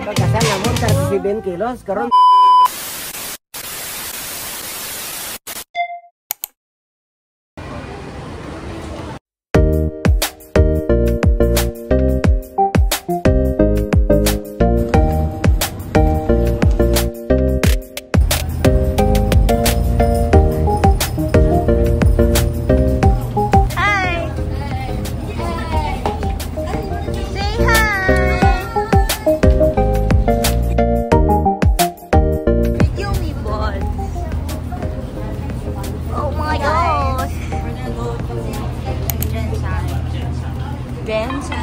Pagkasan namun 107 kilos karon. Jensen.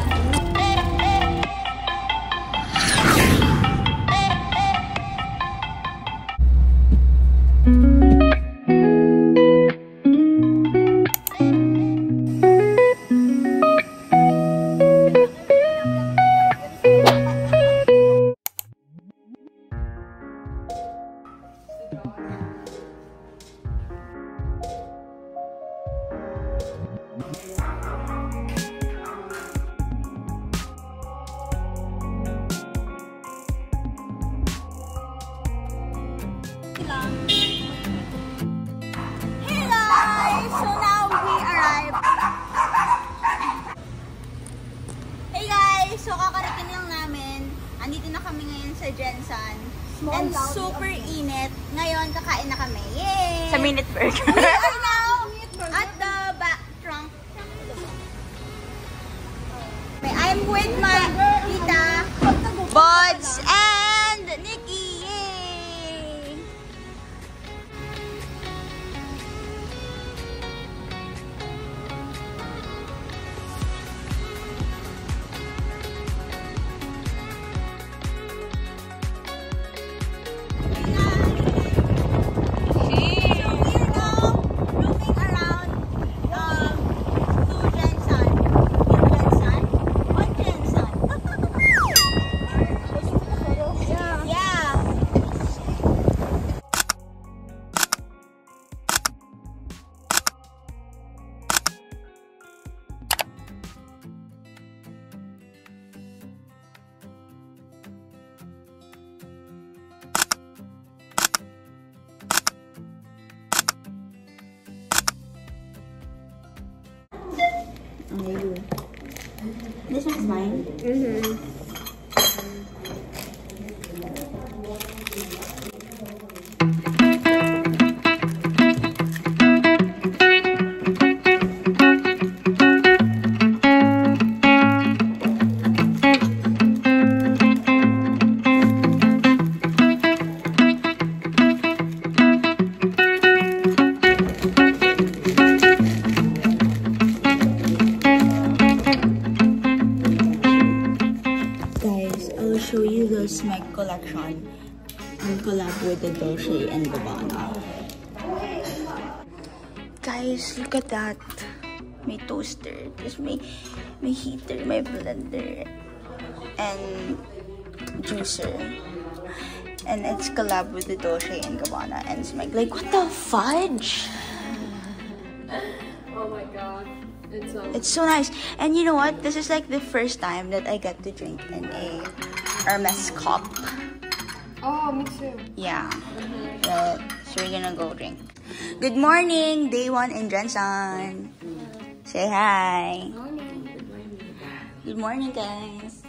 And super init. Ngayon, kakain na kami. Yay! Sa Minute Burger. We are now at the back trunk. I'm with my tita, Buds, and Nikki. Yay! This one's mine. Show you the Smeg collection and collab with the Dolce & Gabbana. Guys, look at that. My toaster, there's my heater, my blender, and juicer. And it's collab with the Dolce & Gabbana and Smeg. Like, what the fudge? Oh my god. It's so nice. And you know what? This is like the first time that I get to drink in a Hermes cup. Oh, me too. Yeah. So we're gonna go drink. Good morning, day 1 in Jensen. Say hi. Good morning. Good morning. Good morning, guys.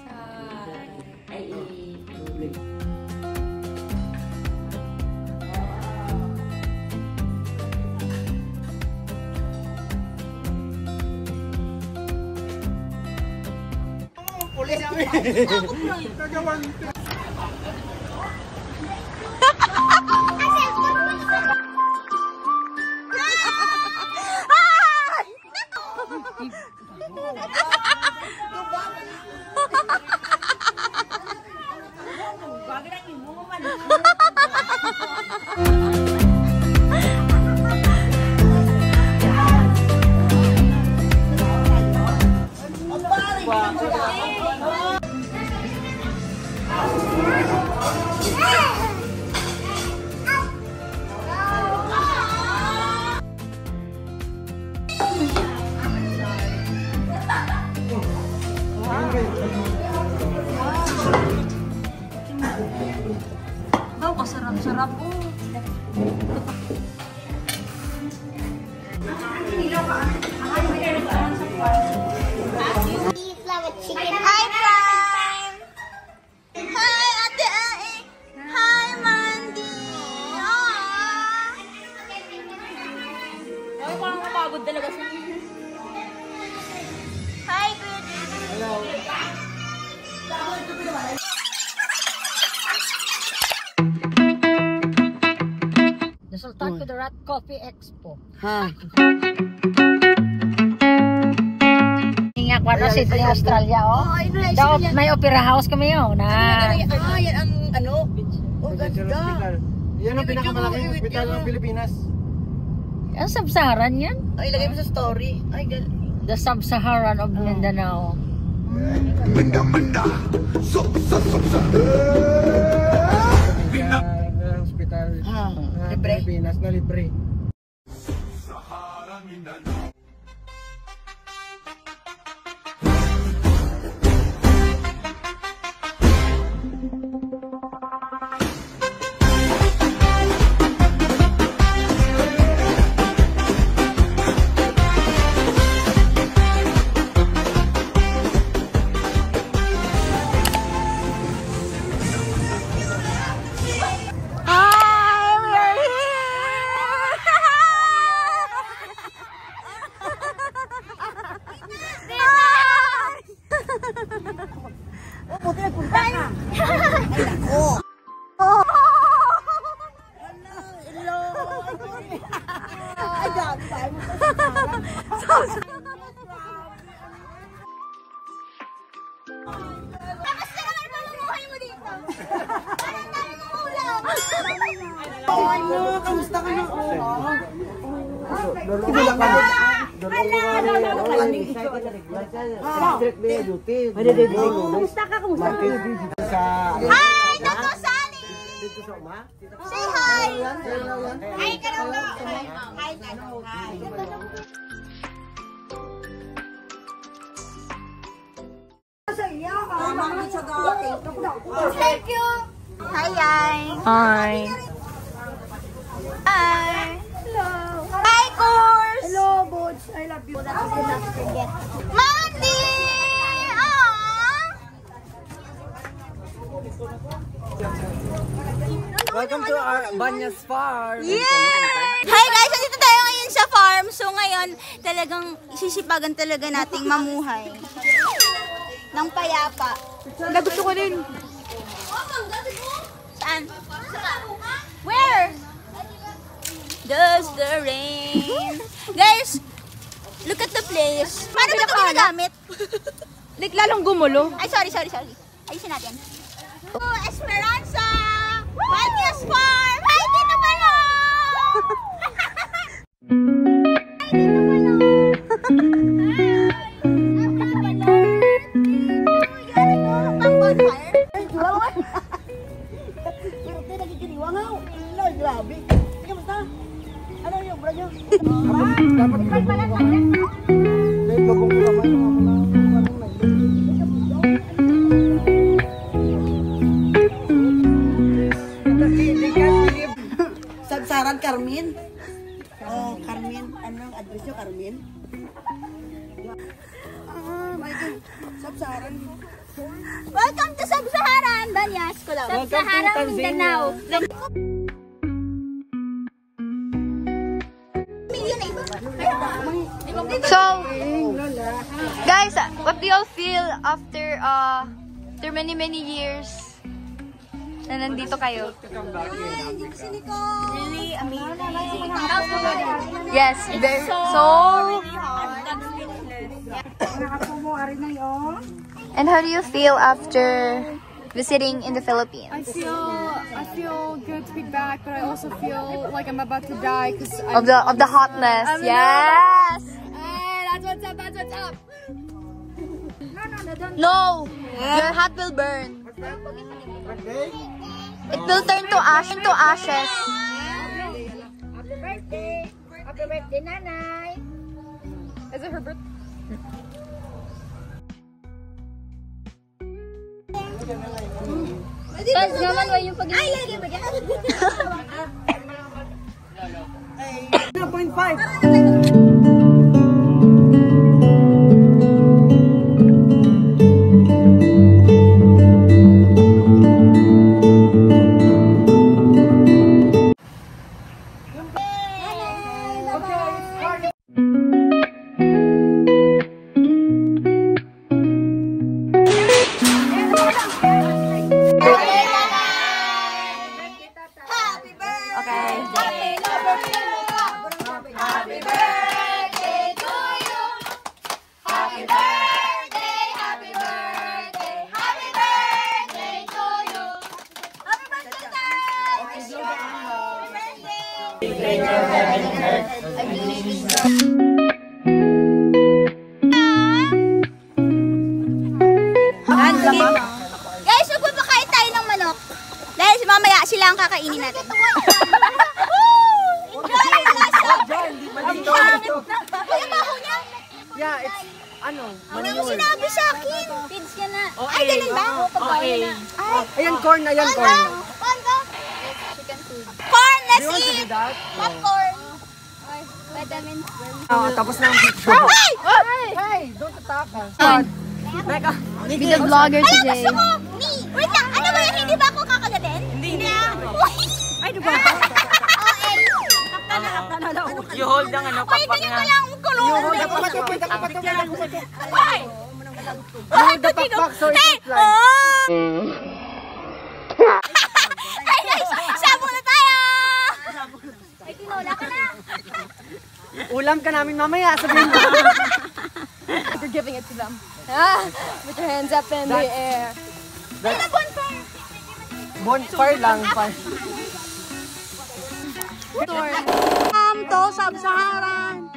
Sarap po. Hi, Prime! Hi, Ate Ae! Hi, Mandy! Ay, parang mapagod talaga siya. Hi, good. Hello. The Sultan Kudarat Coffee Expo. Ha? Nga kwa na Sydney, Australia, oh. Daw, may opera house kami, oh, na. Yan ang ano? Oh, ganda. Yan ang pinakamalaking hospital ng Pilipinas. Ang Sub-Saharan yan? Ay, ilagay mo sa story. Ay, galing. The Sub-Saharan of Mindanao. Menda. Sopsa. Hospital ng libre. Pilipinas na libre. Kamusta ka na? Hi, Tato Sally! Say hi! Hi, Karolo! Hi, Tato. Hi. Thank you! Hi, Yay! Hi. Hi! Hello! Hi, Course! Hello, Butch. I love you. Mandy! Welcome to our Banyas Farm. Hi guys! Nandito tayo ngayon sa farm. So ngayon, talagang sisipagan talaga nating mamuhay. Nang payapa. Gusto ko din. Saan? Where? Does the rain? Guys, look at the place. Paano ba ito ginagamit? Lalong gumulo. Ay, sorry. Ayusin natin. Oh, Esperanza! Banyas Farm! Ay, dito pala! Grabe. Kamusta? Ano yung bra nyo? Sabsaran Carmen. Oh, Carmen. Anong address nyo, Carmen? My God. Sabsaran. Welcome to Sub-Saharan Banyas Kulao. Sub-Saharan Mindanao. So, guys, what do y'all feel after many years na nandito kayo? Really amazing. Yes, very so. And how do you feel after visiting in the Philippines? I feel good to be back, but I also feel like I'm about to die because Of the hotness, yes. Hey, that's what's up. That's what's up. No, your hat will burn. It will turn to ashes. Happy birthday! Happy birthday, Nanay! Is it her birthday? Tapos naman, why yung pag-ibig? Ay, lagi ba yan? 0.5. Guys, magpapakain tayo ng manok. Dahil mamaya sila ang kakainin natin. Enjoy! Kuya, baho niya? Yeah, it's ano, Hindi mo sinabi sa akin. Feeds ka na. Ay, ganun ba? Ayan corn, ayan corn. Chicken food. Corn, Do let's you want to do eat! that? Popcorn! Vitamins. Tapos na ang picture. Hey, don't attack us. Teka. Be the vlogger Alam, today. gusto ko! Wait lang, ano ba yan? Hindi ba ako kakagatin? Hindi. Ay, di ba? You hold ang ano, Ay, ganyan ka lang ang kulungan. You hold the pakpak. Ay! You hold the pakpak so it's Hey! not like... Hey guys, sabo na tayo! Ay, tinola ka na. Ulam ka namin mamaya, sabihin mo. You're giving it to them. With your hands up in the air. That's bonfire lang. To Sub-Saharan.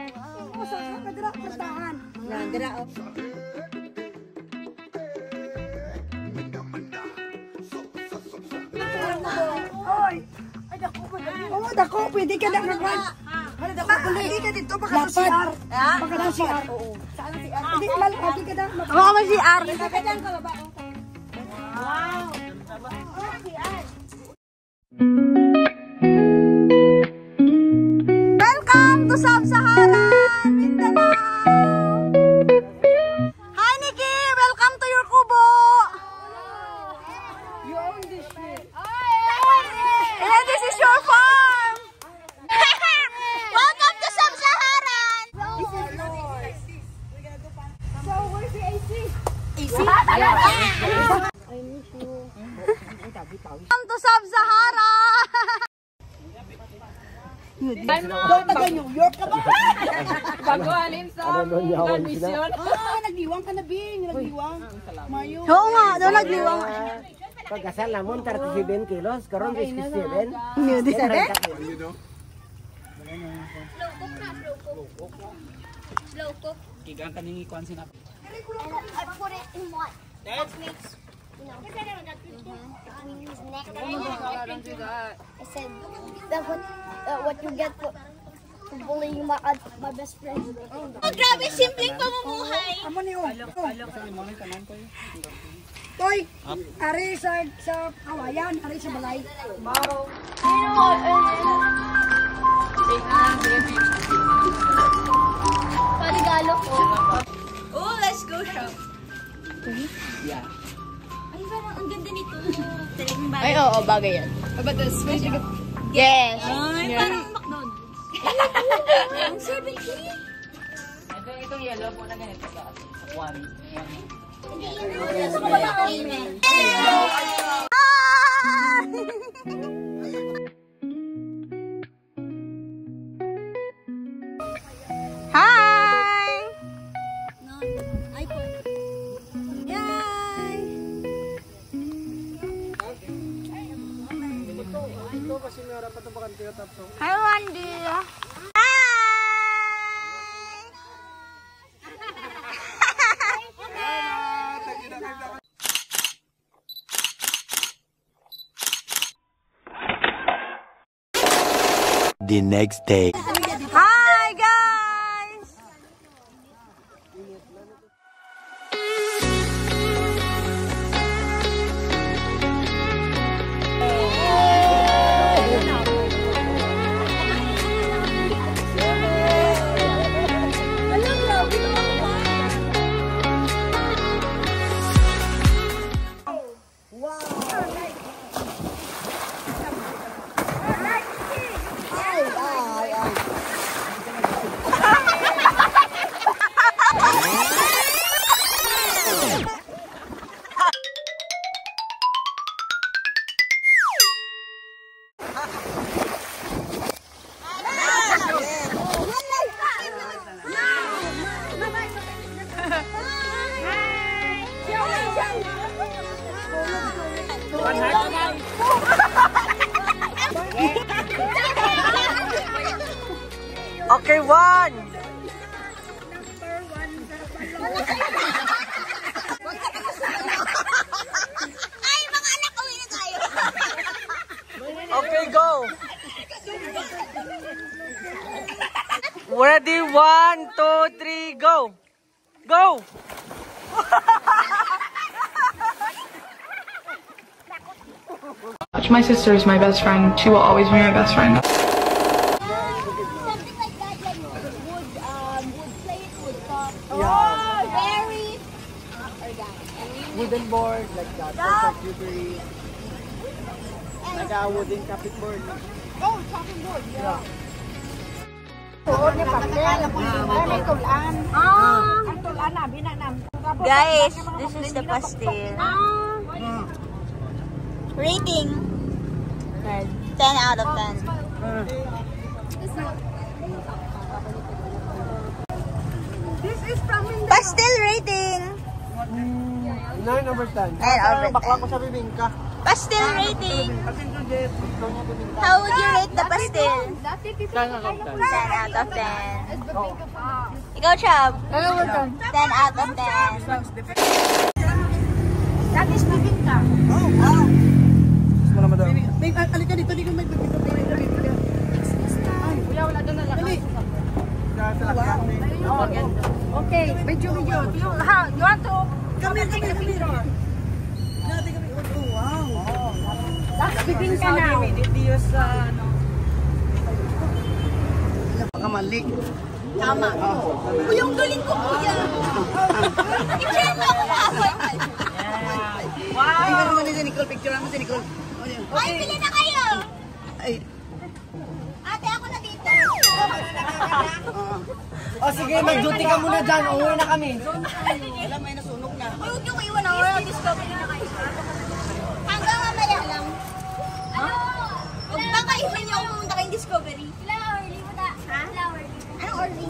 Oo, dako, pwede ka na naman. Hindi ka dito, baka sa CR. Baka na CR, oo. Saan ang CR? Hindi, lalaki ka na. Baka ma CR. Baka ka dyan, kalaba. Wow. Welcome to Sub-Saharan, Mindanao. Hi, Nikki. Welcome to your kubo. You own this shit. And this is your farm. Welcome to Sub-Saharan! So, where's the AC? Welcome to Sub-Saharan. Daw taga New York ka ba? Pag-alin sa transmission. Nagdiwang ka na, Bing. Nagdiwang. Mayo. Oo nga, doon nagliwang. Pagkasal namon, 37 kilos. Karoon, 67. Hindi sabi? Slow cook. Kigang kaningi kuan sinap. I put it in what? That makes, you know, between his neck and I said, that's what you get for bullying my best friend. Oh, grabe, simpleng pamumuhay. Amo niyo. Toy, ari sa kawayan, ari sa balay. Parigalo ko. Oh, let's go shop. Yeah. Ay, parang ang ganda nito. Talagang bagay. Ay, oo, bagay yan. But the switch, Yes. Ay, parang McDonald's. Ang 70. Itong yellow po na ganito ka. One. Amen. Hi! iPhone. Yay! Ito kasi meron patubakan kayo tapos. Hi, Wendy. The next day. Hi, guys! 1. Ay, mga anak, uwi na tayo. Okay, go. Ready, 1, 2, 3, go. Go. My sister is my best friend. She will always be my best friend. Something like that, like wood plate, wood cup. Oh, very. Wooden board, like that, for charcuterie. Like a wooden chopping board. Oh, chopping board. Yeah. Guys, this is the pastel. Rating 10 out of 10. Pastel rating 9 over 10. 9 over 10. Bakla ko sa bibingka. Pastel rating. How would you rate the pastel? 10 out of 10. 10 out of 10. Ikaw, Chab? 10 out of 10. That is bibingka. Wala madam. Alika dito, di ko may bibingka. Wala doon na lang. Okay, medyo. You want to? Kami. Wow. That's bibingka now. Napakamali. Tama. Yung galing ko, kuya. I-share mo ako kaaway. Wow. Tingnan mo si Nicole, picture mo si Nicole. Ay, pili na kayo. Ay. Ate, ako na dito. O sige, mag-duty ka muna dyan. Uuwi na kami. Alam mo, nasunog na. Huwag niyo kayo na oral. Discovery na kayo. Hanggang mamaya lang. Huwag na kayo niyo pumunta kayong Discovery. Ilang early mo na? Ha? Ilang early? Anong early?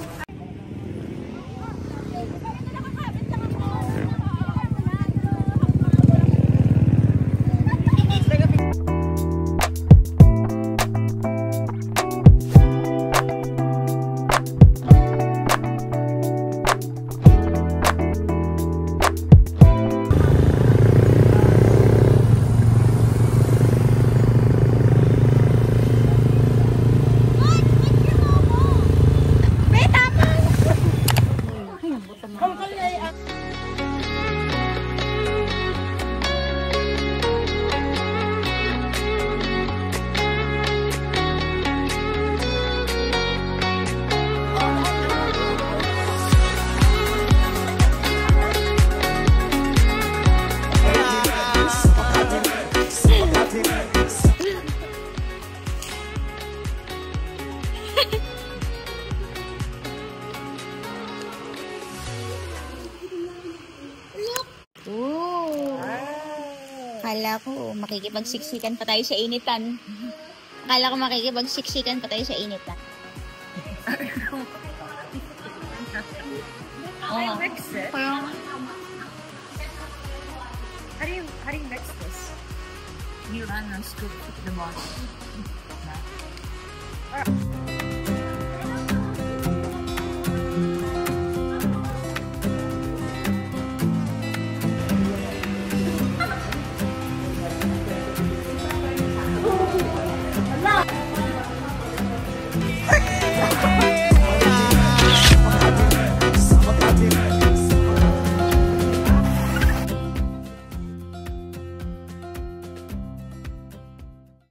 Akala ko makikipagsiksikan pa tayo sa initan. Akala ko makikipagsiksikan pa tayo sa initan. How do you mix it? How do you mix this? You run and scoop the moss.